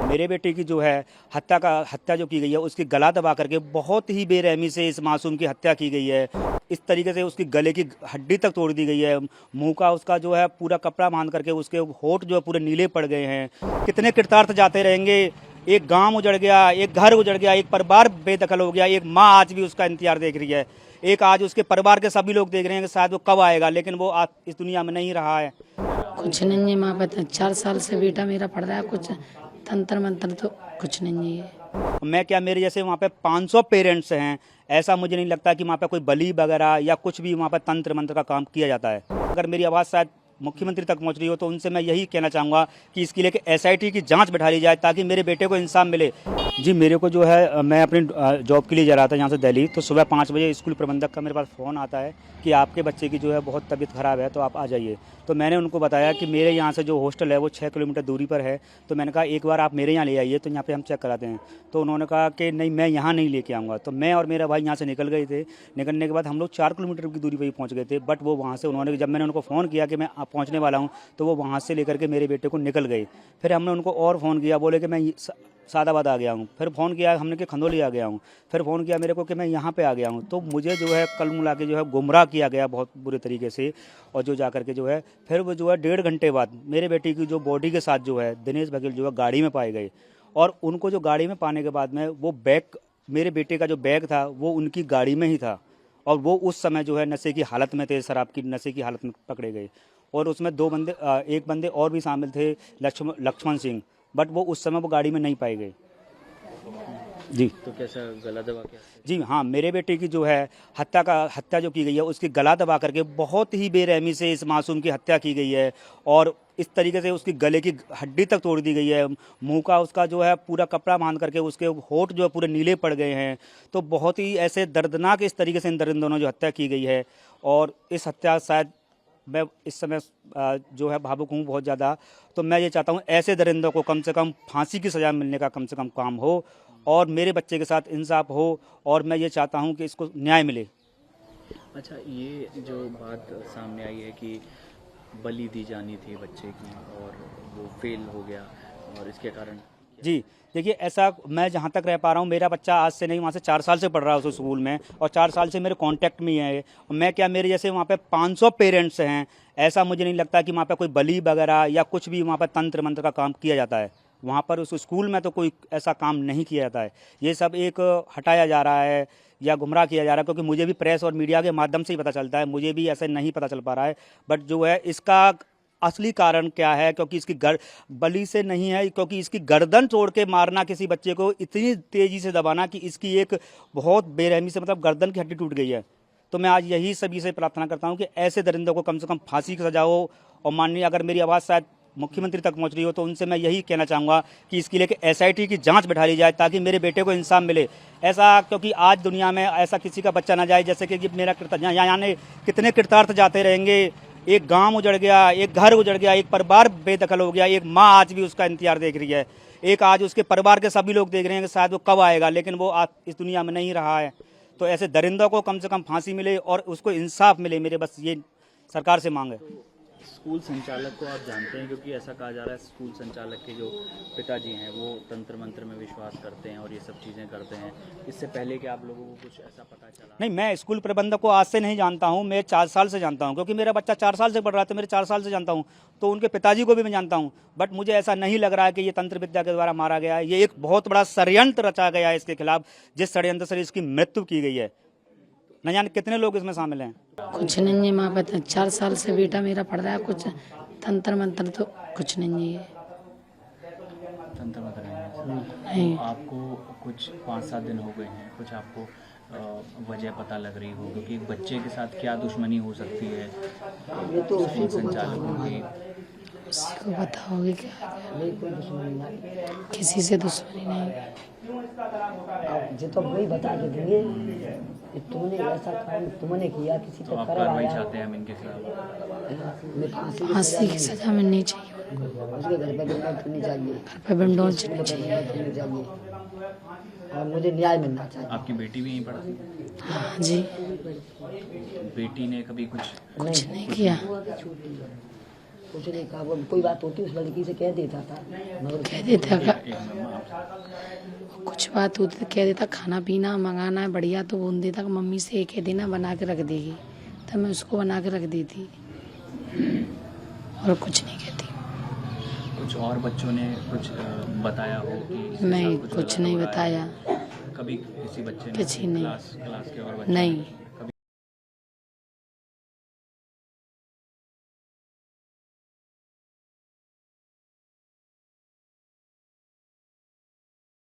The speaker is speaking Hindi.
मेरे बेटे की जो है हत्या जो की गई है, उसकी गला दबा करके बहुत ही बेरहमी से इस मासूम की हत्या की गई है। इस तरीके से उसकी गले की हड्डी तक तोड़ दी गई है। मुंह का उसका जो है पूरा कपड़ा बांध करके उसके होठ जो है पूरे नीले पड़ गए हैं। कितने कृतार्थ जाते रहेंगे। एक गांव उजड़ गया, एक घर उजड़ गया, एक परिवार बेदखल हो गया। एक माँ आज भी उसका इंतजार देख रही है। एक आज उसके परिवार के सभी लोग देख रहे हैं कि शायद वो कब आएगा, लेकिन वो आज इस दुनिया में नहीं रहा है। कुछ नहीं है माँ पता 4 साल से बेटा मेरा पढ़ रहा है। कुछ तंत्र मंत्र तो कुछ नहीं है। मैं क्या, मेरे जैसे वहाँ पे 500 पेरेंट्स हैं। ऐसा मुझे नहीं लगता कि वहाँ पे कोई बलि वगैरह या कुछ भी वहाँ पे तंत्र मंत्र का काम किया जाता है। अगर मेरी आवाज़ शायद मुख्यमंत्री तक पहुँच रही हो तो उनसे मैं यही कहना चाहूँगा कि इसके लिए SIT की जांच बैठा ली जाए ताकि मेरे बेटे को इंसाफ मिले। जी, मेरे को जो है, मैं अपनी जॉब के लिए जा रहा था यहाँ से दिल्ली, तो सुबह 5 बजे स्कूल प्रबंधक का मेरे पास फ़ोन आता है कि आपके बच्चे की जो है बहुत तबीयत ख़राब है, तो आप आ जाइए। तो मैंने उनको बताया कि मेरे यहाँ से जो हॉस्टल है वो 6 किलोमीटर दूरी पर है। तो मैंने कहा एक बार आप मेरे यहाँ ले आइए, तो यहाँ पे हम चेक कराते हैं। तो उन्होंने कहा कि नहीं, मैं यहाँ नहीं लेके आऊँगा। तो मैं और मेरा भाई यहाँ से निकल गए थे। निकलने के बाद हम लोग 4 किलोमीटर की दूरी पर ही पहुँच गए थे। बट वो वहाँ से उन्होंने, जब मैंने उनको फ़ोन किया कि मैं पहुँचने वाला हूँ, तो वो वहाँ से लेकर के मेरे बेटे को निकल गए। फिर हमने उनको और फ़ोन किया, बोले कि मैं सादाबाद आ गया हूँ। फिर फ़ोन किया हमने कि खंदौली आ गया हूँ। फिर फ़ोन किया मेरे को कि मैं यहाँ पे आ गया हूँ। तो मुझे जो है कल मिला के जो है गुमराह किया गया बहुत बुरे तरीके से। और जो जा करके जो है फिर वो जो है 1.5 घंटे बाद मेरे बेटी की जो बॉडी के साथ जो है दिनेश बघेल जो है गाड़ी में पाए गए। और उनको जो गाड़ी में पाने के बाद में वो बैग, मेरे बेटे का जो बैग था वो उनकी गाड़ी में ही था। और वो उस समय जो है नशे की हालत में थे, शराब की नशे की हालत में पकड़े गए। और उसमें 2 बंदे, एक बंदे और भी शामिल थे, लक्ष्मण सिंह। बट वो उस समय वो गाड़ी में नहीं पाए गए। जी। तो कैसा गला दबा क्या? जी हाँ, मेरे बेटे की जो है हत्या जो की गई है, उसकी गला दबा करके बहुत ही बेरहमी से इस मासूम की हत्या की गई है। और इस तरीके से उसकी गले की हड्डी तक तोड़ दी गई है। मुंह का उसका जो है पूरा कपड़ा बांध करके उसके होठ जो है पूरे नीले पड़ गए हैं। तो बहुत ही ऐसे दर्दनाक इस तरीके से इन दोनों जो हत्या की गई है। और इस हत्या शायद मैं इस समय जो है भावुक हूँ बहुत ज़्यादा। तो मैं ये चाहता हूँ ऐसे दरिंदों को कम से कम फांसी की सज़ा मिलने का कम से कम काम हो और मेरे बच्चे के साथ इंसाफ हो। और मैं ये चाहता हूँ कि इसको न्याय मिले। अच्छा, ये जो बात सामने आई है कि बलि दी जानी थी बच्चे की और वो फेल हो गया और इसके कारण। जी, देखिए, ऐसा मैं जहाँ तक रह पा रहा हूँ, मेरा बच्चा आज से नहीं, वहाँ से 4 साल से पढ़ रहा है उस स्कूल में। और 4 साल से मेरे कांटेक्ट में ही है। और मैं क्या, मेरे जैसे वहाँ पे 500 पेरेंट्स हैं। ऐसा मुझे नहीं लगता कि वहाँ पे कोई बलि वगैरह या कुछ भी वहाँ पर तंत्र मंत्र का काम किया जाता है। वहाँ पर उस स्कूल में तो कोई ऐसा काम नहीं किया जाता है। ये सब एक हटाया जा रहा है या गुमराह किया जा रहा है, क्योंकि मुझे भी प्रेस और मीडिया के माध्यम से ही पता चलता है। मुझे भी ऐसे नहीं पता चल पा रहा है। बट जो है इसका असली कारण क्या है, क्योंकि इसकी बलि से नहीं है, क्योंकि इसकी गर्दन तोड़ के मारना किसी बच्चे को, इतनी तेज़ी से दबाना कि इसकी एक बहुत बेरहमी से मतलब गर्दन की हड्डी टूट गई है। तो मैं आज यही सभी से प्रार्थना करता हूँ कि ऐसे दरिंदों को कम से कम फांसी की सजा हो। और माननीय, अगर मेरी आवाज़ शायद मुख्यमंत्री तक पहुँच रही हो तो उनसे मैं यही कहना चाहूँगा कि इसके लिए SIT की जांच बैठा ली जाए ताकि मेरे बेटे को इंसाफ मिले। ऐसा, क्योंकि आज दुनिया में ऐसा किसी का बच्चा ना जाए जैसे कि मेरा यहाँ कितने कृतार्थ जाते रहेंगे। एक गांव उजड़ गया, एक घर उजड़ गया, एक परिवार बेदखल हो गया। एक माँ आज भी उसका इंतजार देख रही है। एक आज उसके परिवार के सभी लोग देख रहे हैं कि शायद वो कब आएगा, लेकिन वो आज इस दुनिया में नहीं रहा है। तो ऐसे दरिंदों को कम से कम फांसी मिले और उसको इंसाफ मिले, मेरे बस ये सरकार से मांग है। स्कूल संचालक को आप जानते हैं, क्योंकि ऐसा कहा जा रहा है स्कूल संचालक के जो पिताजी हैं वो तंत्र मंत्र में विश्वास करते हैं और ये सब चीज़ें करते हैं। इससे पहले कि आप लोगों को कुछ ऐसा पता चला? नहीं, मैं स्कूल प्रबंधक को आज से नहीं जानता हूँ, मैं 4 साल से जानता हूँ, क्योंकि मेरा बच्चा 4 साल से पढ़ रहा था। मेरे 4 साल से जानता हूँ, तो उनके पिताजी को भी मैं जानता हूँ। बट मुझे ऐसा नहीं लग रहा है कि ये तंत्र विद्या के द्वारा मारा गया है। ये एक बहुत बड़ा षड्यंत्र रचा गया है इसके खिलाफ, जिस षड्यंत्र से इसकी मृत्यु की गई है। न जाने कितने लोग इसमें शामिल हैं। कुछ नहीं है माँ पता 4 साल से बेटा मेरा पढ़ रहा है। कुछ तंत्र मंत्र तो कुछ नहीं है। तंत्र मंत्र नहीं। तो आपको कुछ 5-7 दिन हो गए हैं, कुछ आपको वजह पता लग रही हो, क्योंकि एक बच्चे के साथ क्या दुश्मनी हो सकती है स्कूल संचालकों की? उसी को पता होगी क्या। किसी से दुश्मनी नहीं। जो तो वही बता के देंगे कि तुमने ऐसा काम तुमने किया, किसी तो पे आप करवाया। कार्रवाई चाहते हैं हम इनके खिलाफ? फांसी की सजा मिलनी चाहिए। उसके घर पे विंडो चलनी चाहिए, घर पे विंडो चलनी चाहिए। चलनी चाहिए और मुझे न्याय मिलना चाहिए। आपकी बेटी भी यहीं पढ़ती है? हाँ जी। बेटी ने कभी कुछ नहीं किया। कुछ नहीं कहा, वो कोई बात होती उस लड़की से कह देता था, मगर कह देता कुछ बात होती तो कह देता खाना पीना मंगाना है बढ़िया, तो बोल देता कि मम्मी से कह देना बना के रख देगी, तब मैं उसको बना के रख देती और कुछ नहीं कहती। कुछ और बच्चों ने कुछ बताया हो कि इसके नहीं, साथ कुछ गलत नहीं हो रहा है? बताया, कभी किसी बच्चे ने किसी नहीं। क्लास के और बच्चे नहीं